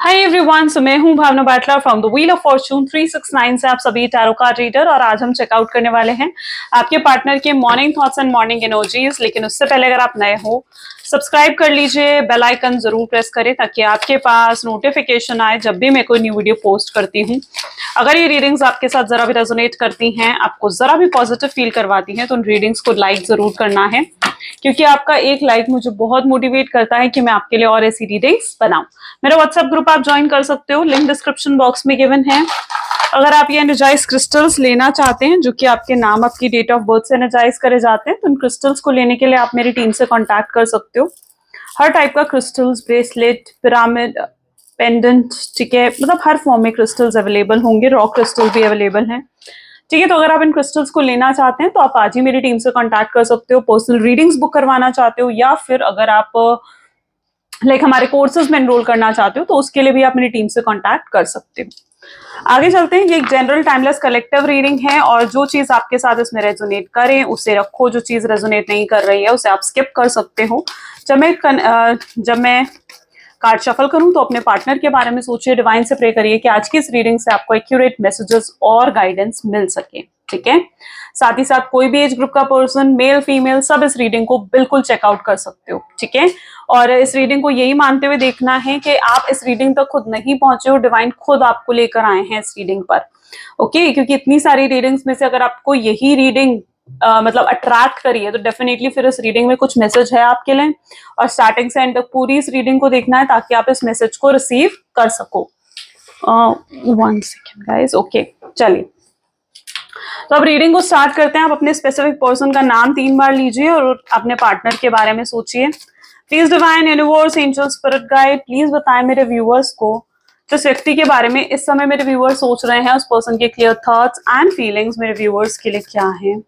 Hi everyone, so मैं हूं Bhavna Batla from the wheel of fortune 369 से आप सभी टैरो कार्ड रीडर। और आज हम चेकआउट करने वाले हैं आपके पार्टनर के morning thoughts and morning energies. लेकिन उससे पहले अगर आप नए हो, सब्सक्राइब कर लीजिए, बेल आइकन जरूर प्रेस करें ताकि आपके पास नोटिफिकेशन आए जब भी मैं कोई न्यू वीडियो पोस्ट करती हूँ। अगर ये रीडिंग्स आपके साथ जरा भी रेजोनेट करती हैं, आपको जरा भी पॉजिटिव फील करवाती हैं, तो उन रीडिंग्स को लाइक जरूर करना है, क्योंकि आपका एक लाइक मुझे बहुत मोटिवेट करता है कि मैं आपके लिए और ऐसी रीडिंग्स बनाऊं। मेरा व्हाट्सएप ग्रुप आप ज्वाइन कर सकते हो, लिंक डिस्क्रिप्शन बॉक्स में गिवन है। अगर आप ये एनर्जाइज क्रिस्टल्स लेना चाहते हैं जो कि आपके नाम, आपकी डेट ऑफ बर्थ से एनर्जाइज करे जाते हैं, तो इन क्रिस्टल्स को लेने के लिए आप मेरी टीम से कॉन्टैक्ट कर सकते हो। हर टाइप का क्रिस्टल्स, ब्रेसलेट, पिरामिड, पेंडेंट, ठीक है, मतलब हर फॉर्म में क्रिस्टल्स अवेलेबल होंगे। रॉ क्रिस्टल भी अवेलेबल हैं, ठीक है। तो अगर आप इन क्रिस्टल्स को लेना चाहते हैं तो आप आज ही मेरी टीम से कांटेक्ट कर सकते हो। पर्सनल रीडिंग्स बुक करवाना चाहते हो, या फिर अगर आप हमारे कोर्सेज में एनरोल करना चाहते हो तो उसके लिए भी आप मेरी टीम से कांटेक्ट कर सकते हो। आगे चलते हैं। ये एक जनरल टाइमलेस कलेक्टिव रीडिंग है, और जो चीज आपके साथ इसमें रेजोनेट करे उसे रखो, जो चीज रेजोनेट नहीं कर रही है उसे आप स्किप कर सकते हो। जब मैं कार्ड शफल करूं तो अपने पार्टनर के बारे में सोचिए, डिवाइन से प्रे करिए कि आज की इस रीडिंग से आपको एक्यूरेट मैसेजेस और गाइडेंस मिल सके, ठीक है। साथ ही साथ कोई भी एज ग्रुप का पर्सन, मेल फीमेल, सब इस रीडिंग को बिल्कुल चेकआउट कर सकते हो, ठीक है। और इस रीडिंग को यही मानते हुए देखना है कि आप इस रीडिंग तक खुद नहीं पहुंचे हो, डिवाइन खुद आपको लेकर आए हैं इस रीडिंग पर, ओके। क्योंकि इतनी सारी रीडिंग्स में से अगर आपको यही रीडिंग मतलब अट्रैक्ट करिए तो डेफिनेटली फिर इस रीडिंग में कुछ मैसेज है आपके लिए, और स्टार्टिंग से एंड तक पूरी इस रीडिंग को देखना है ताकि आप इस मैसेज को रिसीव कर सको। 1 सेकेंड गाइस, ओके, चलिए। तो अब रीडिंग को स्टार्ट करते हैं। आप अपने स्पेसिफिक पर्सन का नाम 3 बार लीजिए और अपने पार्टनर के बारे में सोचिए। Please divine, universe, angel, spirit guide, please बताएं मेरे व्यूअर्स को जिस व्यक्ति के बारे में इस समय मेरे व्यूअर्स सोच रहे हैं, उस पर्सन के क्लियर थॉट्स एंड फीलिंग्स मेरे व्यूअर्स के लिए क्या है।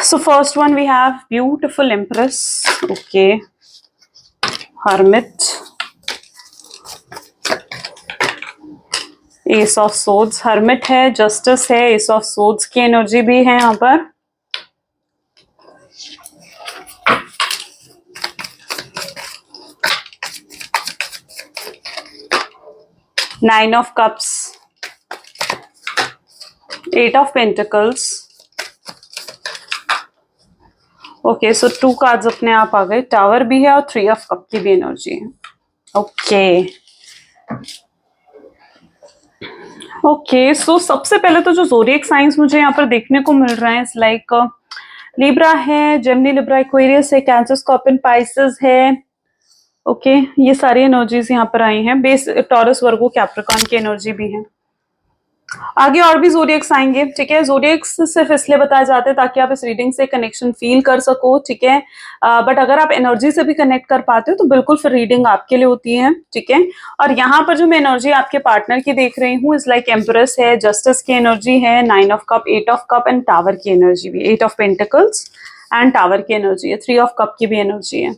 So first one we have beautiful Empress, okay, Hermit, Ace of Swords, Hermit है, Justice है, Ace of Swords की एनर्जी भी है यहाँ पर, Nine of Cups, Eight of Pentacles, okay. So 2 cards अपने आप आ गए, टावर भी है और 3 ऑफ कप की भी एनर्जी है, ओके ओके। सो सबसे पहले तो जो ज़ोडिएक साइंस मुझे यहाँ पर देखने को मिल रहे हैं, लाइक लिब्रा है, जेमिनी, लिब्रा, एक्वेरियस है, कैंसर, स्कॉर्पियन, पाइसेस है, ओके। ये सारी एनर्जीज यहाँ पर आई हैं। बेस टॉरस, वर्गो, कैप्रिकॉर्न की एनर्जी भी है। आगे और भी ज़ोडिएक्स आएंगे, ठीक है। ज़ोडिएक्स सिर्फ इसलिए बताए जाते हैं ताकि आप इस रीडिंग से कनेक्शन फील कर सको, ठीक है। बट अगर आप एनर्जी से भी कनेक्ट कर पाते हो तो बिल्कुल फिर रीडिंग आपके लिए होती है, ठीक है। और यहाँ पर जो मैं एनर्जी आपके पार्टनर की देख रही हूँ, इस लाइक एम्प्रेस है, जस्टिस की एनर्जी है, 9 of cup, 8 of cup and tower की एनर्जी भी, 8 ऑफ पेंटिकल्स एंड टावर की एनर्जी है, 3 ऑफ कप की भी एनर्जी है।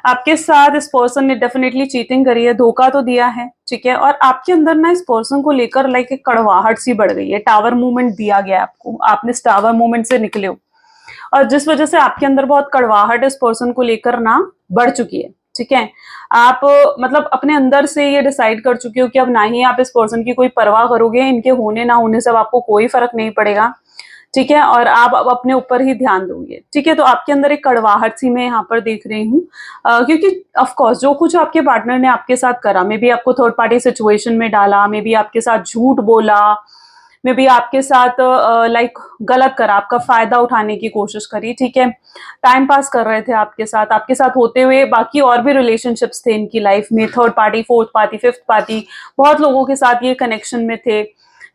आपके साथ इस पर्सन ने डेफिनेटली चीटिंग करी है, धोखा तो दिया है, ठीक है। और आपके अंदर ना इस पर्सन को लेकर लाइक एक कड़वाहट सी बढ़ गई है। टावर मूवमेंट दिया गया आपको, आपने इस टावर मूवमेंट से निकले हो, और जिस वजह से आपके अंदर बहुत कड़वाहट इस पर्सन को लेकर ना बढ़ चुकी है, ठीक है। आप मतलब अपने अंदर से ये डिसाइड कर चुके हो कि अब ना ही आप इस पर्सन की कोई परवाह करोगे, इनके होने ना होने से अब आपको कोई फर्क नहीं पड़ेगा, ठीक है। और आप अब अपने ऊपर ही ध्यान दोगे, ठीक है। तो आपके अंदर एक कड़वाहट सी मैं यहाँ पर देख रही हूँ, क्योंकि ऑफ कोर्स जो कुछ आपके पार्टनर ने आपके साथ करा, मे बी आपको थर्ड पार्टी सिचुएशन में डाला, मे बी आपके साथ झूठ बोला, मे बी आपके साथ लाइक गलत करा, आपका फायदा उठाने की कोशिश करी, ठीक है। टाइम पास कर रहे थे आपके साथ होते हुए बाकी और भी रिलेशनशिप्स थे इनकी लाइफ में, third party, fourth party, fifth party, बहुत लोगों के साथ ये कनेक्शन में थे,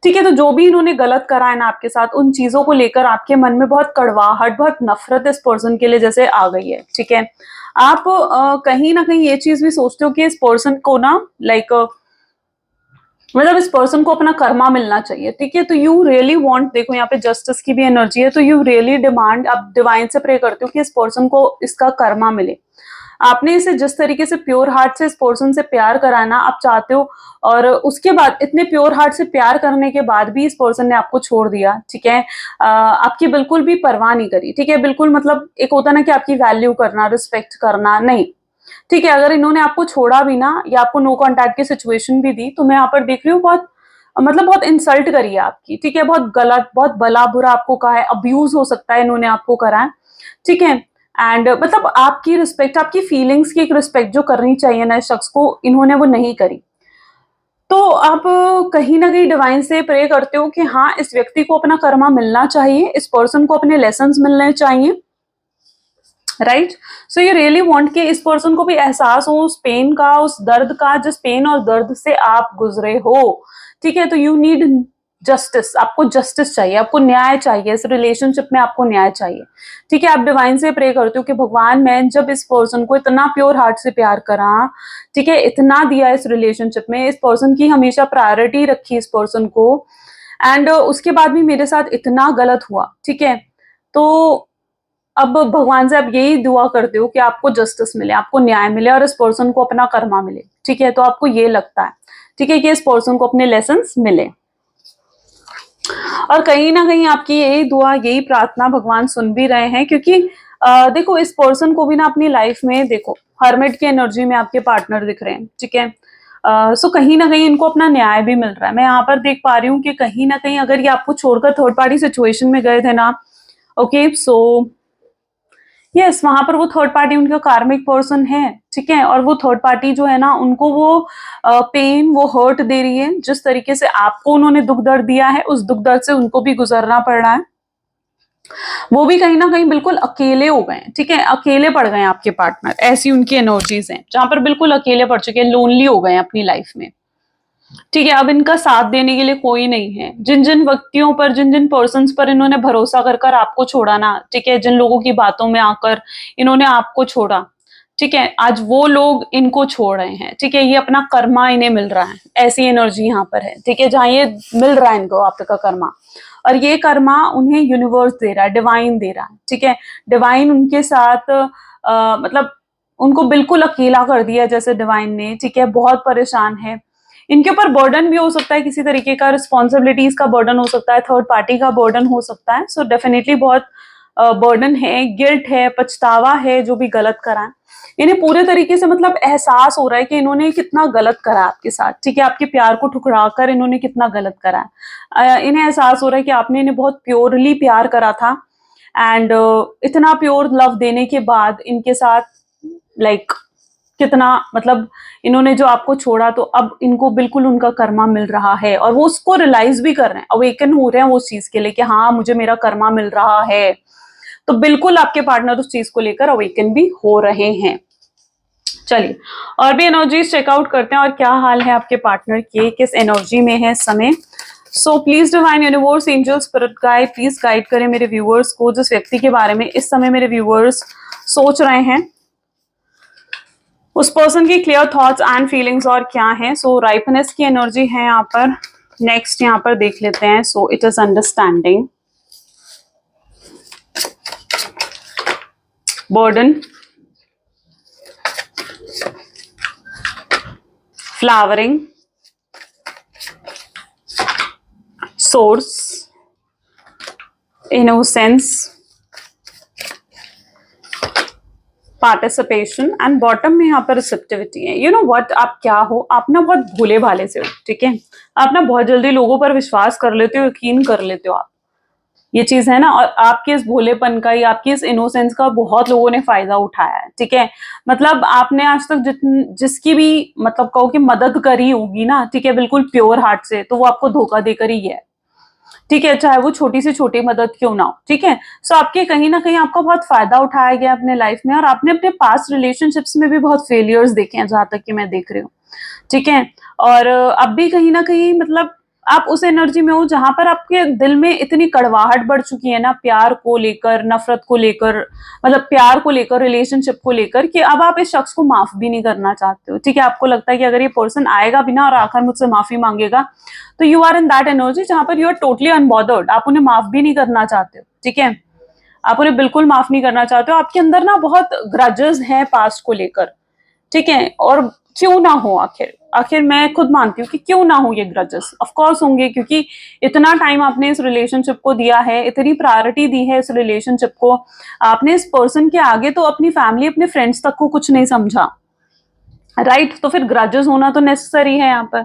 ठीक है। तो जो भी इन्होंने गलत करा है ना आपके साथ, उन चीजों को लेकर आपके मन में बहुत कड़वाहट, बहुत नफरत इस पर्सन के लिए जैसे आ गई है, ठीक है। आप कहीं ना कहीं ये चीज भी सोचते हो कि इस पर्सन को ना लाइक मतलब इस पर्सन को अपना कर्मा मिलना चाहिए, ठीक है। तो यू रियली वांट, देखो यहाँ पे जस्टिस की भी एनर्जी है, तो यू रियली डिमांड, आप डिवाइन से प्रे करते हो कि इस पर्सन को इसका कर्मा मिले। आपने इसे जिस तरीके से प्योर हार्ट से इस पर्सन से प्यार कराना आप चाहते हो, और उसके बाद इतने प्योर हार्ट से प्यार करने के बाद भी इस पर्सन ने आपको छोड़ दिया, ठीक है। आपकी बिल्कुल भी परवाह नहीं करी, ठीक है। बिल्कुल मतलब एक होता ना कि आपकी वैल्यू करना, रिस्पेक्ट करना, नहीं, ठीक है, अगर इन्होंने आपको छोड़ा भी ना या आपको नो कॉन्टैक्ट की सिचुएशन भी दी, तो मैं यहाँ पर देख रही हूँ बहुत मतलब बहुत इंसल्ट करी है आपकी, ठीक है, बहुत गलत, बहुत भला बुरा आपको कहा है, अब्यूज हो सकता है इन्होंने आपको करा है, ठीक है। एंड मतलब आपकी रिस्पेक्ट, आपकी फीलिंग्स की एक रिस्पेक्ट जो करनी चाहिए ना इस शख्स को, इन्होंने वो नहीं करी। तो आप कहीं ना कहीं डिवाइन से प्रे करते हो कि हाँ, इस व्यक्ति को अपना कर्मा मिलना चाहिए, इस पर्सन को अपने लेसन्स मिलने चाहिए, right. So you really want कि इस पर्सन को भी एहसास हो उस पेन का, उस दर्द का, जिस पेन और दर्द से आप गुजरे हो, ठीक है। तो यू नीड जस्टिस, आपको जस्टिस चाहिए, आपको न्याय चाहिए, इस रिलेशनशिप में आपको न्याय चाहिए, ठीक है। आप डिवाइन से प्रे करते हो कि भगवान, मैं जब इस पर्सन को इतना प्योर हार्ट से प्यार करा, ठीक है, इतना दिया इस रिलेशनशिप में, इस पर्सन की हमेशा प्रायोरिटी रखी इस पर्सन को, एंड उसके बाद भी मेरे साथ इतना गलत हुआ, ठीक है। तो अब भगवान से आप यही दुआ करते हो कि आपको जस्टिस मिले, आपको न्याय मिले और इस पर्सन को अपना कर्मा मिले, ठीक है। तो आपको ये लगता है, ठीक है, कि इस पर्सन को अपने लेसन्स मिले, और कहीं ना कहीं आपकी यही दुआ, यही प्रार्थना भगवान सुन भी रहे हैं, क्योंकि देखो इस पर्सन को भी ना अपनी लाइफ में, देखो हर्मिट की एनर्जी में आपके पार्टनर दिख रहे हैं, ठीक है। सो कहीं ना कहीं इनको अपना न्याय भी मिल रहा है। मैं यहाँ पर देख पा रही हूँ कि कहीं ना कहीं अगर ये आपको छोड़कर थर्ड पार्टी सिचुएशन में गए थे ना, ओके, सो यस, वहां पर वो थर्ड पार्टी उनका कार्मिक पर्सन है, ठीक है। और वो थर्ड पार्टी जो है ना, उनको वो पेन, वो हर्ट दे रही है, जिस तरीके से आपको उन्होंने दुख दर्द दिया है, उस दुख दर्द से उनको भी गुजरना पड़ रहा है। वो भी कहीं ना कहीं बिल्कुल अकेले हो गए हैं, ठीक है, अकेले पड़ गए हैं आपके पार्टनर, ऐसी उनकी एनर्जीज हैं जहां पर बिल्कुल अकेले पड़ चुके हैं, लोनली हो गए हैं अपनी लाइफ में, ठीक है। अब इनका साथ देने के लिए कोई नहीं है। जिन जिन व्यक्तियों पर, जिन जिन पर्सन्स पर इन्होंने भरोसा कर कर आपको छोड़ा ना, ठीक है, जिन लोगों की बातों में आकर इन्होंने आपको छोड़ा, ठीक है, आज वो लोग इनको छोड़ रहे हैं, ठीक है। ये अपना कर्मा इन्हें मिल रहा है, ऐसी एनर्जी यहाँ पर है, ठीक है, जहां ये मिल रहा है इनको आपका कर्मा, और ये कर्मा उन्हें यूनिवर्स दे रहा है, डिवाइन दे रहा है, ठीक है। डिवाइन उनके साथ मतलब उनको बिल्कुल अकेला कर दिया जैसे डिवाइन ने, ठीक है, बहुत परेशान है। इनके ऊपर बर्डन भी हो सकता है, किसी तरीके का रिस्पॉन्सिबिलिटीज का बर्डन हो सकता है, थर्ड पार्टी का बर्डन हो सकता है। सो डेफिनेटली बहुत बर्डन है, गिल्ट है, पछतावा है जो भी गलत करा है। इन्हें पूरे तरीके से मतलब एहसास हो रहा है कि इन्होंने कितना गलत करा आपके साथ, ठीक है, आपके प्यार को ठुकरा कर इन्होंने कितना गलत करा है। इन्हें एहसास हो रहा है कि आपने इन्हें बहुत प्योरली प्यार करा था, एंड इतना प्योर लव देने के बाद इनके साथ लाइक कितना मतलब इन्होंने जो आपको छोड़ा, तो अब इनको बिल्कुल उनका कर्मा मिल रहा है, और वो उसको रियलाइज भी कर रहे हैं, अवेकन हो रहे हैं वो उस चीज के लिए कि हाँ, मुझे मेरा कर्मा मिल रहा है। तो बिल्कुल आपके पार्टनर उस चीज को लेकर अवेकन भी हो रहे हैं। चलिए और भी एनर्जीज चेकआउट करते हैं, और क्या हाल है आपके पार्टनर के, किस एनर्जी में है इस समय। So please divine universe, angel, spirit guide, please guide करें मेरे व्यूअर्स को, जिस व्यक्ति के बारे में इस समय मेरे व्यूअर्स सोच रहे हैं, उस पर्सन की क्लियर थॉट्स एंड फीलिंग्स और क्या है। सो राइपनेस की एनर्जी है यहाँ पर। नेक्स्ट यहाँ पर देख लेते हैं, so it is understanding, burden, flowering, source, innocence, participation, and bottom में यहाँ पर रिसेप्टिविटी है। यू नो व्हाट, आप क्या हो, आप ना बहुत भोले भाले से हो, ठीक है। आप ना बहुत जल्दी लोगों पर विश्वास कर लेते हो, यकीन कर लेते हो आप, ये चीज है ना। और आपके इस भोलेपन का या आपकी इस इनोसेंस का बहुत लोगों ने फायदा उठाया है, ठीक है। मतलब आपने आज तक जिसकी भी मतलब कहो कि मदद करी होगी ना, ठीक है, बिल्कुल प्योर हार्ट से, तो वो आपको धोखा देकर ही है, ठीक है, चाहे वो छोटी से छोटी मदद क्यों ना हो, ठीक है। सो आपके कहीं ना कहीं आपका बहुत फायदा उठाया गया अपने लाइफ में, और आपने अपने पास्ट रिलेशनशिप्स में भी बहुत फेलियर्स देखे हैं, जहां तक कि मैं देख रही हूँ, ठीक है। और अब भी कहीं ना कहीं मतलब आप उस एनर्जी में हो जहां पर आपके दिल में इतनी कड़वाहट बढ़ चुकी है ना, प्यार को लेकर, नफरत को लेकर, मतलब प्यार को लेकर, रिलेशनशिप को लेकर, कि अब आप इस शख्स को माफ भी नहीं करना चाहते हो, ठीक है। आपको लगता है कि अगर ये पर्सन आएगा भी ना और आकर मुझसे माफी मांगेगा, तो you are in that energy जहां पर यू आर टोटली अनबॉदर्ड, आप उन्हें माफ भी नहीं करना चाहते हो, ठीक है। आप उन्हें बिल्कुल माफ नहीं करना चाहते हो। आपके अंदर ना बहुत ग्रजेस हैं पास्ट को लेकर, ठीक है। और क्यों ना हो, आखिर आखिर मैं खुद मानती हूँ कि क्यों ना हो ये ग्रजेस, ऑफ कोर्स होंगे, क्योंकि इतना टाइम आपने इस रिलेशनशिप को दिया है, इतनी प्रायोरिटी दी है इस रिलेशनशिप को, आपने इस पर्सन के आगे तो अपनी फैमिली, अपने फ्रेंड्स तक को कुछ नहीं समझा, राइट। तो फिर ग्रजेस होना तो नेसेसरी है यहाँ पर,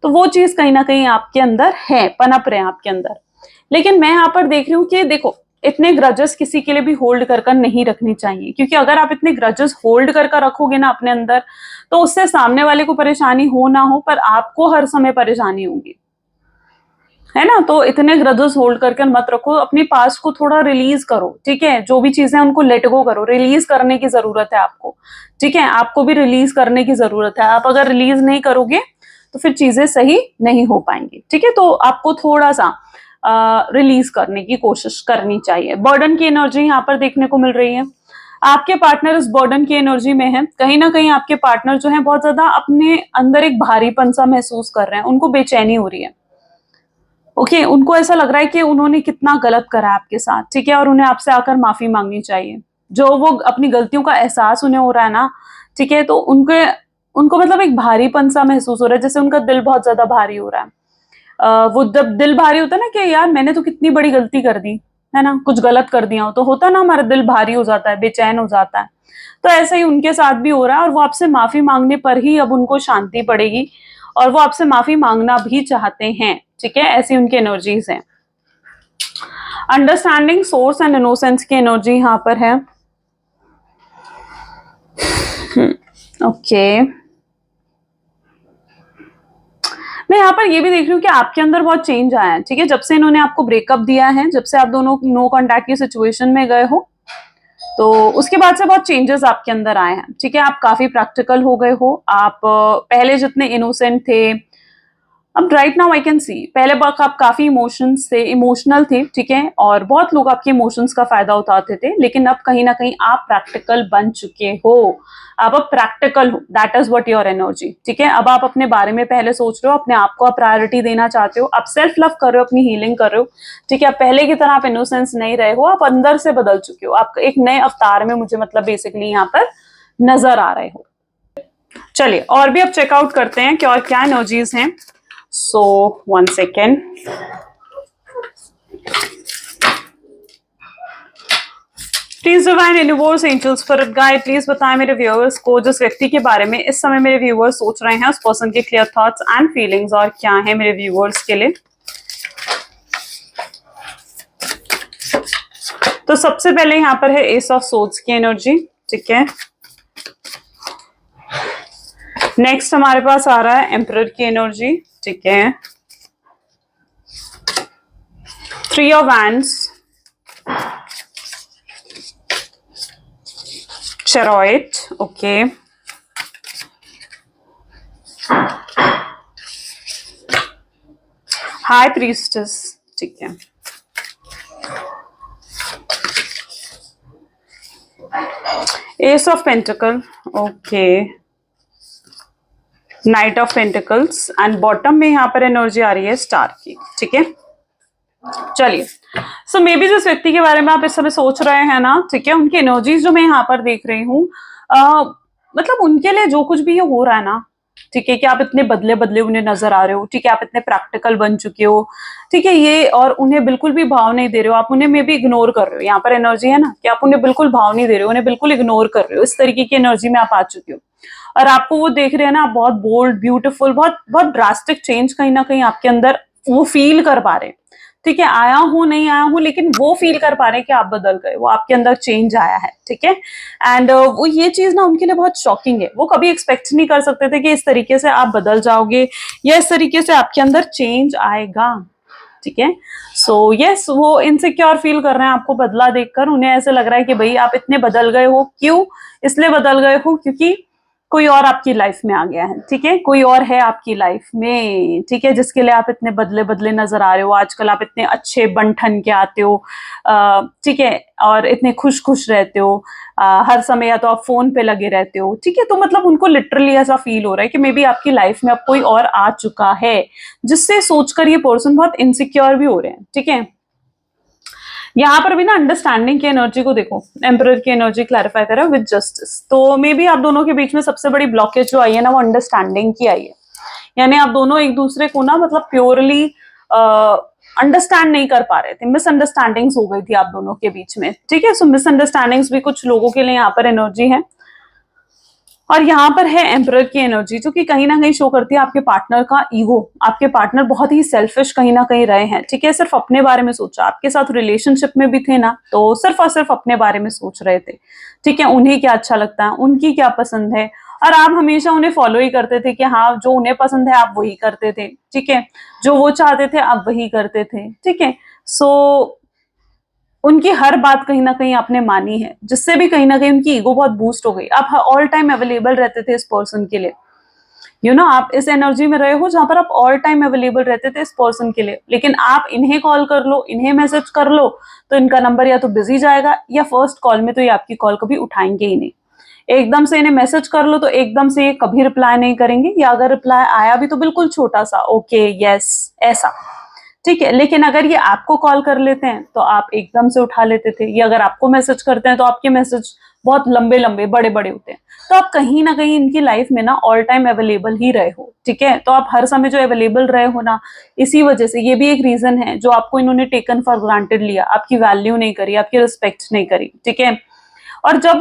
तो वो चीज कहीं ना कहीं आपके अंदर है, पनप रहे हैं आपके अंदर। लेकिन मैं यहाँ पर देख रही हूँ कि देखो, इतने ग्रजेस किसी के लिए भी होल्ड कर कर नहीं रखनी चाहिए, क्योंकि अगर आप इतने ग्रजेस होल्ड कर कर रखोगे ना अपने अंदर, तो उससे सामने वाले को परेशानी हो ना हो, पर आपको हर समय परेशानी होगी, है ना। तो इतने ग्रजेस होल्ड करके मत रखो, अपनी पास्ट को थोड़ा रिलीज करो, ठीक है। जो भी चीजें उनको लेट गो करो, रिलीज करने की जरूरत है आपको, ठीक है। आपको भी रिलीज करने की जरूरत है। आप अगर रिलीज नहीं करोगे तो फिर चीजें सही नहीं हो पाएंगी, ठीक है। तो आपको थोड़ा सा रिलीज करने की कोशिश करनी चाहिए। बर्डन की एनर्जी यहाँ पर देखने को मिल रही है। आपके पार्टनर इस बर्डन की एनर्जी में है। कहीं ना कहीं आपके पार्टनर जो है बहुत ज्यादा अपने अंदर एक भारीपन सा महसूस कर रहे हैं, उनको बेचैनी हो रही है। ओके, उनको ऐसा लग रहा है कि उन्होंने कितना गलत करा आपके साथ, ठीक है, और उन्हें आपसे आकर माफी मांगनी चाहिए। जो वो अपनी गलतियों का एहसास उन्हें हो रहा है ना, ठीक है, तो उनको मतलब एक भारीपन सा महसूस हो रहा है, जैसे उनका दिल बहुत ज्यादा भारी हो रहा है। वो जब दिल भारी होता है ना कि यार मैंने तो कितनी बड़ी गलती कर दी, है ना, कुछ गलत कर दिया हो, तो होता है ना, हमारा दिल भारी हो जाता है, बेचैन हो जाता है। तो ऐसा ही उनके साथ भी हो रहा है, और वो आपसे माफी मांगने पर ही अब उनको शांति पड़ेगी, और वो आपसे माफी मांगना भी चाहते हैं, ठीक है। ऐसी उनकी एनर्जीज हैं। अंडरस्टैंडिंग, सोर्स एंड इनोसेंस की एनर्जी यहाँ पर है। ओके, मैं यहाँ पर ये भी देख रही हूँ कि आपके अंदर बहुत चेंज आया है, ठीक है। जब से इन्होंने आपको ब्रेकअप दिया है, जब से आप दोनों नो कॉन्टैक्ट की सिचुएशन में गए हो, तो उसके बाद से बहुत चेंजेस आपके अंदर आए हैं, ठीक है। आप काफी प्रैक्टिकल हो गए हो। आप पहले जितने इनोसेंट थे, अब right now I can see, पहले वक्त आप काफी इमोशनल थे, ठीक है, और बहुत लोग आपके इमोशंस का फायदा उठाते थे। लेकिन अब कहीं ना कहीं आप प्रैक्टिकल बन चुके हो। आप अब प्रैक्टिकल हो, that is what your energy, ठीक है। अब आप अपने बारे में पहले सोच रहे हो, अपने आप को आप प्रायोरिटी देना चाहते हो, आप सेल्फ लव कर रहे हो, अपनी हीलिंग कर रहे हो, ठीक है। आप पहले की तरह आप इनोसेंस नहीं रहे हो, आप अंदर से बदल चुके हो। आप एक नए अवतार में मुझे मतलब बेसिकली यहाँ पर नजर आ रहे हो। चलिए और भी अब चेकआउट करते हैं कि और क्या एनर्जीज हैं। So, 1 second. Please divine universe angels for guide, please बताएं मेरे व्यूअर्स को जिस व्यक्ति के बारे में इस समय मेरे व्यूअर्स सोच रहे हैं, उस पर्सन के क्लियर थॉट्स एंड फीलिंग्स और क्या है मेरे व्यूअर्स के लिए। तो सबसे पहले यहाँ पर है एस ऑफ सोर्ड्स की एनर्जी, ठीक है। नेक्स्ट हमारे पास आ रहा है एम्परर की एनर्जी, ठीक है। 3 of Wands, Chariot, okay. High Priestess, ठीक है। Ace of Pentacle, okay. Night of pentacles and bottom में यहाँ पर एनर्जी आ रही है स्टार की, ठीक है। चलिए, सो मे बी जिस व्यक्ति के बारे में आप इस समय सोच रहे हैं ना, ठीक है, उनकी एनर्जीज जो मैं यहाँ पर देख रही हूँ, मतलब उनके लिए जो कुछ भी ये हो रहा है ना, ठीक है, कि आप इतने बदले बदले उन्हें नजर आ रहे हो, ठीक है, आप इतने प्रैक्टिकल बन चुके हो, ठीक है, ये, और उन्हें बिल्कुल भी भाव नहीं दे रहे हो, आप उन्हें मे भी इग्नोर कर रहे हो। यहाँ पर एनर्जी है ना कि आप उन्हें बिल्कुल भाव नहीं दे रहे हो, उन्हें बिल्कुल इग्नोर कर रहे हो। इस तरीके की एनर्जी में आप आ चुके हो, और आपको वो देख रहे हैं ना, आप बहुत बोल्ड, ब्यूटीफुल, बहुत बहुत ड्रास्टिक चेंज कहीं ना कहीं आपके अंदर वो फील कर पा रहे हैं, ठीक है। आया हूं नहीं आया हूं, लेकिन वो फील कर पा रहे हैं कि आप बदल गए, वो आपके अंदर चेंज आया है, ठीक है। एंड वो ये चीज ना उनके लिए बहुत शॉकिंग है। वो कभी एक्सपेक्ट नहीं कर सकते थे कि इस तरीके से आप बदल जाओगे या इस तरीके से आपके अंदर चेंज आएगा, ठीक है। सो यस, वो इनसिक्योर फील कर रहे हैं आपको बदला देखकर। उन्हें ऐसे लग रहा है कि भाई आप इतने बदल गए हो, क्यों? इसलिए बदल गए हो क्योंकि कोई और आपकी लाइफ में आ गया है, ठीक है। कोई और है आपकी लाइफ में, ठीक है, जिसके लिए आप इतने बदले बदले नजर आ रहे हो। आजकल आप इतने अच्छे बन ठन के आते हो, ठीक है, और इतने खुश खुश रहते हो, हर समय या तो आप फोन पे लगे रहते हो, ठीक है। तो मतलब उनको लिटरली ऐसा फील हो रहा है कि मे बी आपकी लाइफ में अब कोई और आ चुका है, जिससे सोचकर ये पर्सन बहुत इनसिक्योर भी हो रहे हैं, ठीक है। यहाँ पर भी ना अंडरस्टैंडिंग की एनर्जी को देखो, एम्परर की एनर्जी क्लैरिफाई करा विद जस्टिस। तो मे बी आप दोनों के बीच में सबसे बड़ी ब्लॉकेज जो आई है ना, वो अंडरस्टैंडिंग की आई है। यानी आप दोनों एक दूसरे को ना मतलब प्योरली अंडरस्टैंड नहीं कर पा रहे थे, मिसअंडरस्टैंडिंग्स हो गई थी आप दोनों के बीच में, ठीक है। सो मिसअंडरस्टैंडिंग्स भी कुछ लोगों के लिए यहाँ पर एनर्जी है। और यहाँ पर है एम्परर की एनर्जी, जो कि कहीं ना कहीं शो करती है आपके पार्टनर का ईगो। आपके पार्टनर बहुत ही सेल्फिश कहीं ना कहीं रहे हैं, ठीक है, सिर्फ अपने बारे में सोचा। आपके साथ रिलेशनशिप में भी थे ना, तो सिर्फ और सिर्फ अपने बारे में सोच रहे थे, ठीक है, उन्हें क्या अच्छा लगता है, उनकी क्या पसंद है, और आप हमेशा उन्हें फॉलो ही करते थे कि हाँ जो उन्हें पसंद है आप वही करते थे, ठीक है, जो वो चाहते थे आप वही करते थे, ठीक है। सो उनकी हर बात कहीं ना कहीं आपने मानी है, जिससे भी कहीं ना कहीं उनकी ईगो बहुत बूस्ट हो गई। आप ऑल टाइम अवेलेबल रहते थे इस पर्सन के लिए, आप इस एनर्जी में रहे हो जहां पर आप ऑल टाइम अवेलेबल रहते थे इस पर्सन के लिए। लेकिन आप इन्हें कॉल कर लो, इन्हें मैसेज कर लो, तो इनका नंबर या तो बिजी जाएगा, या फर्स्ट कॉल में तो ये आपकी कॉल कभी उठाएंगे ही नहीं। एकदम से इन्हें मैसेज कर लो तो एकदम से ये कभी रिप्लाई नहीं करेंगे, या अगर रिप्लाई आया भी तो बिल्कुल छोटा सा ओके यस ऐसा, ठीक है। लेकिन अगर ये आपको कॉल कर लेते हैं तो आप एकदम से उठा लेते थे, या अगर आपको मैसेज करते हैं तो आपके मैसेज बहुत लंबे लंबे बड़े बड़े होते हैं। तो आप कहीं ना कहीं इनकी लाइफ में ना ऑल टाइम अवेलेबल ही रहे हो, ठीक है। तो आप हर समय जो अवेलेबल रहे हो ना, इसी वजह से, ये भी एक रीजन है जो आपको इन्होंने टेकन फॉर ग्रांटेड लिया, आपकी वैल्यू नहीं करी, आपकी रिस्पेक्ट नहीं करी, ठीक है। और जब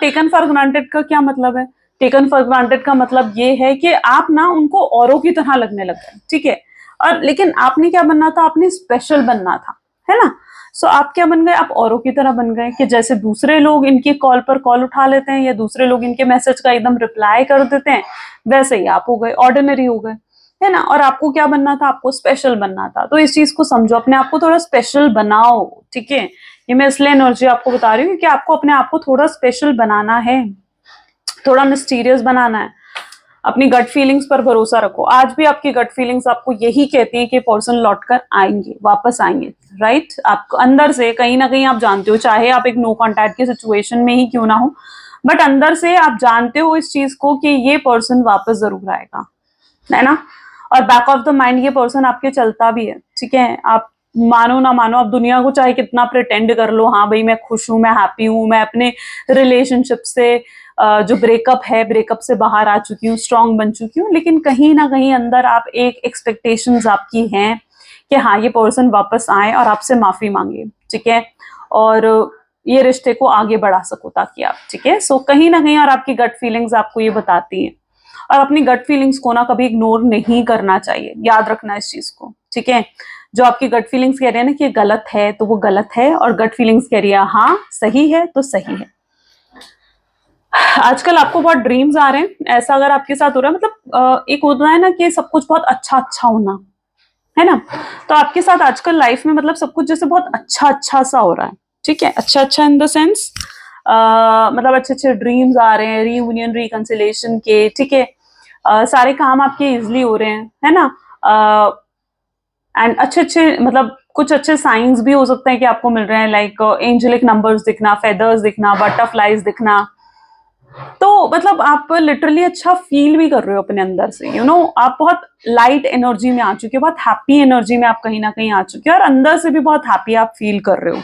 टेकन फॉर ग्रांटेड का क्या मतलब है, टेकन फॉर ग्रांटेड का मतलब ये है कि आप ना उनको औरों की तरह लगने लग गए, ठीक है। और लेकिन आपने क्या बनना था, आपने स्पेशल बनना था, है ना। सो आप क्या बन गए, आप औरों की तरह बन गए, कि जैसे दूसरे लोग इनकी कॉल पर कॉल उठा लेते हैं, या दूसरे लोग इनके मैसेज का एकदम रिप्लाई कर देते हैं, वैसे ही आप हो गए, ऑर्डिनरी हो गए, है ना। और आपको क्या बनना था, आपको स्पेशल बनना था। तो इस चीज को समझो, अपने आप को थोड़ा स्पेशल बनाओ, ठीक है। ये मैं इसलिए एनर्जी आपको बता रही हूँ कि आपको अपने आप को थोड़ा स्पेशल बनाना है, थोड़ा मिस्टीरियस बनाना है। अपनी गट फीलिंग्स पर भरोसा रखो। आज भी आपकी गट फीलिंग्स आपको यही कहती हैं कि पर्सन लौट कर आएंगे, वापस आएंगे, राइट। आपको अंदर से कहीं ना कहीं आप जानते हो, चाहे आप एक नो कॉन्टैक्ट की सिचुएशन में ही क्यों ना हो, बट अंदर से आप जानते हो इस चीज को कि ये पर्सन वापस जरूर आएगा, है ना। और बैक ऑफ द माइंड ये पर्सन आपके चलता भी है, ठीक है। आप मानो ना मानो, आप दुनिया को चाहे कितना प्रिटेंड कर लो, हाँ भाई मैं खुश हूं, मैं हैप्पी हूं, मैं अपने रिलेशनशिप से जो ब्रेकअप है, ब्रेकअप से बाहर आ चुकी हूँ, स्ट्रांग बन चुकी हूँ, लेकिन कहीं ना कहीं अंदर आप एक एक्सपेक्टेशंस आपकी हैं कि हाँ ये पर्सन वापस आए और आपसे माफी मांगे, ठीक है, और ये रिश्ते को आगे बढ़ा सको ताकि आप, ठीक है। सो कहीं ना कहीं और आपकी गट फीलिंग्स आपको ये बताती हैं, और अपनी गट फीलिंग्स को ना कभी इग्नोर नहीं करना चाहिए, याद रखना इस चीज को, ठीक है। जो आपकी गट फीलिंग्स कह रहे हैं ना कि गलत है तो वो गलत है, और गट फीलिंग्स कह रही है हाँ सही है तो सही है। आजकल आपको बहुत ड्रीम्स आ रहे हैं, ऐसा अगर आपके साथ हो रहा है, मतलब एक होता है ना कि सब कुछ बहुत अच्छा अच्छा होना, है ना। तो आपके साथ आजकल लाइफ में मतलब सब कुछ जैसे बहुत अच्छा अच्छा सा हो रहा है, ठीक है। अच्छा अच्छा इन द सेंस मतलब अच्छे अच्छे ड्रीम्स आ रहे हैं, रीयूनियन रिकंसिलेशन के, ठीक है। सारे काम आपके इजिली हो रहे हैं, है ना। एंड अच्छे अच्छे मतलब कुछ अच्छे साइंस भी हो सकते हैं कि आपको मिल रहे हैं, लाइक एंजेलिक नंबर्स दिखना, फेदर्स दिखना, बटरफ्लाइज दिखना। तो मतलब आप लिटरली अच्छा फील भी कर रहे हो अपने अंदर से, आप बहुत लाइट एनर्जी में आ चुके हो, बहुत हैप्पी एनर्जी में आप कहीं ना कहीं आ चुके हो, और अंदर से भी बहुत हैप्पी आप फील कर रहे हो।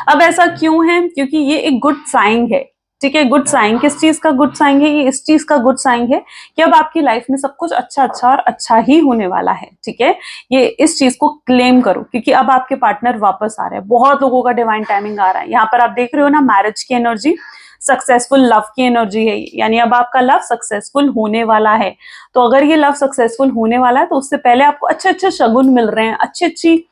अब ऐसा क्यों है, क्योंकि ये एक गुड साइन है, ठीक है। गुड साइन, किस चीज का गुड साइन है, ये इस चीज का गुड साइन है कि अब आपकी लाइफ में सब कुछ अच्छा अच्छा और अच्छा ही होने वाला है, ठीक है। ये इस चीज को क्लेम करो, क्योंकि अब आपके पार्टनर वापस आ रहे हैं। बहुत लोगों का डिवाइन टाइमिंग आ रहा है, यहाँ पर आप देख रहे हो ना, मैरिज की एनर्जी, सक्सेसफुल लव की एनर्जी है, यानी अब आपका लव सक्सेसफुल होने वाला है। तो अगर ये लव सक्सेसफुल होने वाला है तो उससे पहले आपको अच्छे अच्छे शगुन मिल रहे हैं, अच्छी अच्छी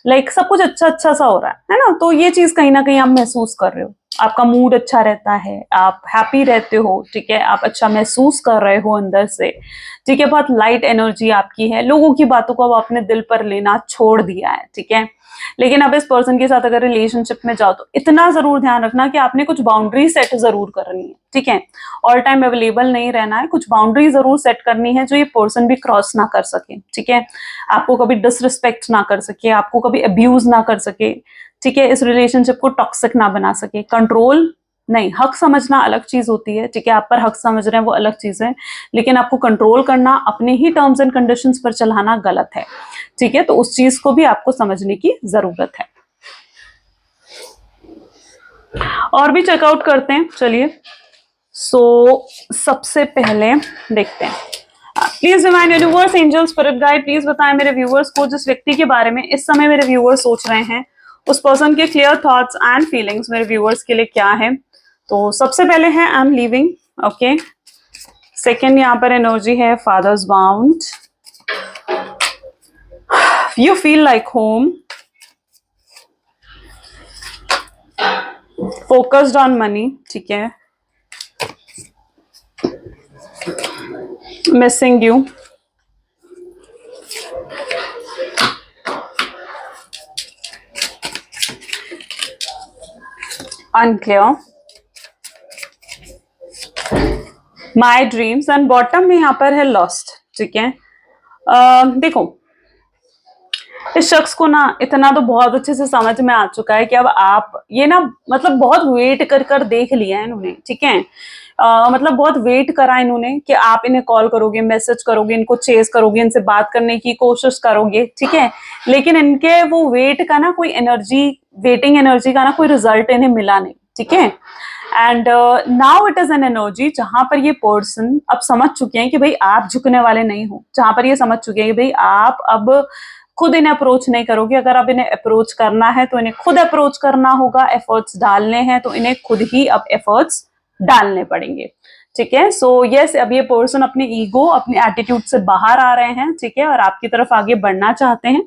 लाइक सब कुछ अच्छा अच्छा सा हो रहा है ना। तो ये चीज कहीं ना कहीं आप महसूस कर रहे हो, आपका मूड अच्छा रहता है, आप हैप्पी रहते हो, ठीक है, आप अच्छा महसूस कर रहे हो अंदर से, ठीक है। बहुत लाइट एनर्जी आपकी है, लोगों की बातों को अब आपने दिल पर लेना छोड़ दिया है, ठीक है। लेकिन अब इस पर्सन के साथ अगर रिलेशनशिप में जाओ तो इतना जरूर ध्यान रखना कि आपने कुछ बाउंड्री सेट जरूर करनी है, ठीक है। ऑल टाइम अवेलेबल नहीं रहना है, कुछ बाउंड्री जरूर सेट करनी है जो ये पर्सन भी क्रॉस ना कर सके, ठीक है। आपको कभी डिसरिस्पेक्ट ना कर सके, आपको कभी अब्यूज ना कर सके, ठीक है। इस रिलेशनशिप को टॉक्सिक ना बना सके, कंट्रोल नहीं, हक समझना अलग चीज होती है, ठीक है। आप पर हक समझ रहे हैं वो अलग चीज है, लेकिन आपको कंट्रोल करना, अपने ही टर्म्स एंड कंडीशंस पर चलाना गलत है, ठीक है। तो उस चीज को भी आपको समझने की जरूरत है। और भी चेकआउट करते हैं, चलिए। सबसे पहले देखते हैं, please divine universe, angel, spirit guide, please बताएं मेरे व्यूअर्स को, जिस व्यक्ति के बारे में इस समय मेरे व्यूअर्स सोच रहे हैं, उस पर्सन के क्लियर थॉट्स एंड फीलिंग्स मेरे व्यूअर्स के लिए क्या है। तो सबसे पहले है I am leaving, okay. Second यहाँ पर एनर्जी है father's bound, you feel like home, focused on money, ठीक है, missing you, unclear, my dreams, and bottom में यहाँ पर है लॉस्ट, ठीक है। देखो इस शख्स को ना इतना तो बहुत अच्छे से समझ में आ चुका है कि अब आप ये ना मतलब बहुत वेट कर कर देख लिया है इन्होंने, ठीक है। मतलब बहुत वेट करा इन्होंने कि आप इन्हें कॉल करोगे, मैसेज करोगे, इनको चेस करोगे, इनसे बात करने की कोशिश करोगे, ठीक है, लेकिन इनके वो वेट का ना कोई एनर्जी, वेटिंग एनर्जी का ना कोई रिजल्ट इन्हें मिला नहीं, ठीक है। And now it is an energy जहां पर ये पर्सन अब समझ चुके हैं कि भाई आप झुकने वाले नहीं हो, जहां पर ये समझ चुके हैं कि भाई आप अब खुद इन्हें अप्रोच नहीं करोगे, अगर अब इन्हें अप्रोच करना है तो इन्हें खुद अप्रोच करना होगा, एफर्ट्स डालने हैं तो इन्हें खुद ही अब एफर्ट्स डालने पड़ेंगे, ठीक है। सो यस, अब ये पर्सन अपने ईगो, अपने एटीट्यूड से बाहर आ रहे हैं, ठीक है, और आपकी तरफ आगे बढ़ना चाहते हैं।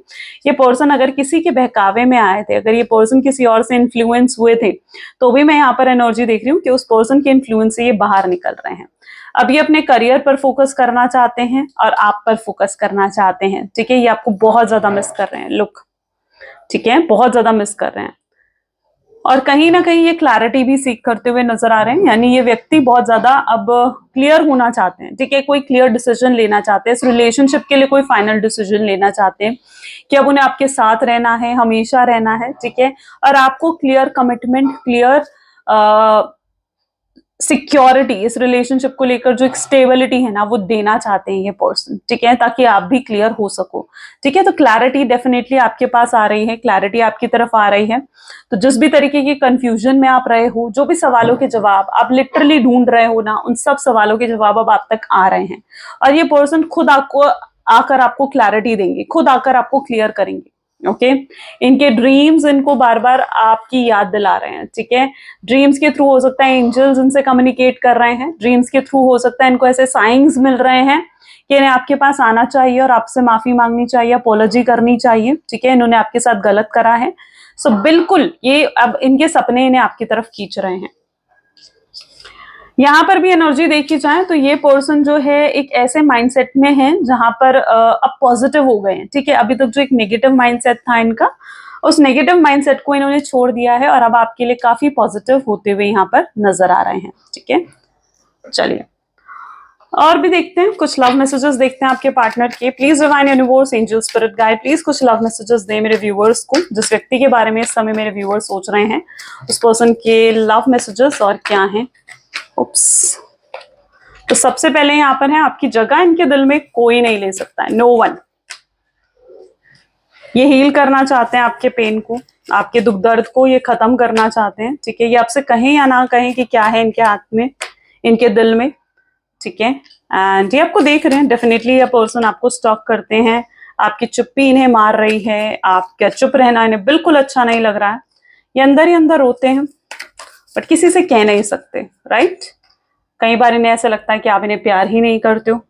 ये पर्सन अगर किसी के बहकावे में आए थे, अगर ये पर्सन किसी और से इन्फ्लुएंस हुए थे, तो भी मैं यहाँ पर एनर्जी देख रही हूँ कि उस पर्सन के इन्फ्लुएंस से ये बाहर निकल रहे हैं। अब ये अपने करियर पर फोकस करना चाहते हैं और आप पर फोकस करना चाहते हैं, ठीक है। ये आपको बहुत ज्यादा मिस कर रहे हैं, लुक, ठीक है, बहुत ज्यादा मिस कर रहे हैं, और कहीं ना कहीं ये क्लैरिटी भी सीख करते हुए नजर आ रहे हैं। यानी ये व्यक्ति बहुत ज्यादा अब क्लियर होना चाहते हैं, ठीक है, कोई क्लियर डिसीजन लेना चाहते हैं, इस रिलेशनशिप के लिए कोई फाइनल डिसीजन लेना चाहते हैं कि अब उन्हें आपके साथ रहना है, हमेशा रहना है, ठीक है, और आपको क्लियर कमिटमेंट, क्लियर सिक्योरिटी, इस रिलेशनशिप को लेकर जो एक स्टेबिलिटी है ना वो देना चाहते हैं ये पर्सन, ठीक है, ताकि आप भी क्लियर हो सको, ठीक है। तो क्लैरिटी डेफिनेटली आपके पास आ रही है, क्लैरिटी आपकी तरफ आ रही है। तो जिस भी तरीके की कंफ्यूजन में आप रहे हो, जो भी सवालों के जवाब आप लिटरली ढूंढ रहे हो ना, उन सब सवालों के जवाब अब आप तक आ रहे हैं, और ये पर्सन खुद आपको आकर आपको क्लैरिटी देंगे, खुद आकर आपको क्लियर करेंगे, ओके। इनके ड्रीम्स इनको बार बार आपकी याद दिला रहे हैं, ठीक है। ड्रीम्स के थ्रू हो सकता है एंजल्स इनसे कम्युनिकेट कर रहे हैं, ड्रीम्स के थ्रू हो सकता है इनको ऐसे साइंस मिल रहे हैं कि इन्हें आपके पास आना चाहिए और आपसे माफी मांगनी चाहिए, अपोलॉजी करनी चाहिए, ठीक है, इन्होंने आपके साथ गलत करा है। सो बिल्कुल ये अब इनके सपने इन्हें आपकी तरफ खींच रहे हैं। यहाँ पर भी एनर्जी देखी जाए तो ये पर्सन जो है एक ऐसे माइंडसेट में है जहां पर अब पॉजिटिव हो गए हैं, ठीक है। अभी तक जो एक नेगेटिव माइंडसेट था इनका, उस नेगेटिव माइंडसेट को इन्होंने छोड़ दिया है और अब आपके लिए काफी पॉजिटिव होते हुए यहाँ पर नजर आ रहे हैं, ठीक है। चलिए और भी देखते हैं, कुछ लव मैसेजेस देखते हैं आपके पार्टनर के। Please divine universe, angel, spirit guide, please कुछ लव मैसेजेस दें मेरे व्यूअर्स को, जिस व्यक्ति के बारे में इस समय मेरे व्यूअर्स सोच रहे हैं, उस पर्सन के लव मैसेजेस और क्या हैं। उप्स, तो सबसे पहले यहाँ पर है आपकी जगह इनके दिल में कोई नहीं ले सकता है, नो वन। ये हील करना चाहते हैं आपके पेन को, आपके दुख दर्द को ये खत्म करना चाहते हैं, ठीक है। ये आपसे कहें या ना कहें कि क्या है इनके हाथ में, इनके दिल में, ठीक है। एंड ये आपको देख रहे हैं, डेफिनेटली ये पर्सन आपको स्टॉक करते हैं, आपकी चुप्पी इन्हें मार रही है, आपका चुप रहना इन्हें बिल्कुल अच्छा नहीं लग रहा है। ये अंदर ही अंदर रोते हैं बट किसी से कह नहीं सकते, राइट। कई बार इन्हें ऐसा लगता है कि आप इन्हें प्यार ही नहीं करते हो।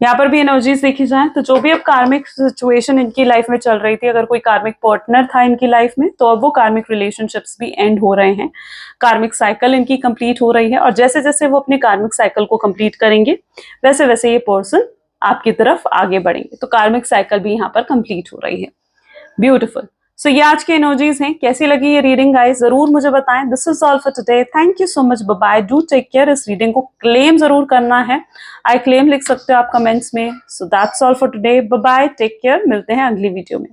यहाँ पर भी एनर्जीज देखी जाए तो जो भी अब कार्मिक सिचुएशन इनकी लाइफ में चल रही थी, अगर कोई कार्मिक पार्टनर था इनकी लाइफ में, तो अब वो कार्मिक रिलेशनशिप्स भी एंड हो रहे हैं, कार्मिक साइकिल इनकी कंप्लीट हो रही है, और जैसे जैसे वो अपने कार्मिक साइकिल को कंप्लीट करेंगे वैसे वैसे ये पर्सन आपकी तरफ आगे बढ़ेंगे। तो कार्मिक साइकिल भी यहाँ पर कंप्लीट हो रही है। ब्यूटिफुल। सो ये आज की एनर्जीज हैं। कैसी लगी ये रीडिंग गाइस, जरूर मुझे बताएं। This is all for today, thank you so much, bye bye, do take care. इस रीडिंग को क्लेम जरूर करना है, आई क्लेम लिख सकते हो आप कमेंट्स में। So that's all for today, bye bye, take care, मिलते हैं अगली वीडियो में।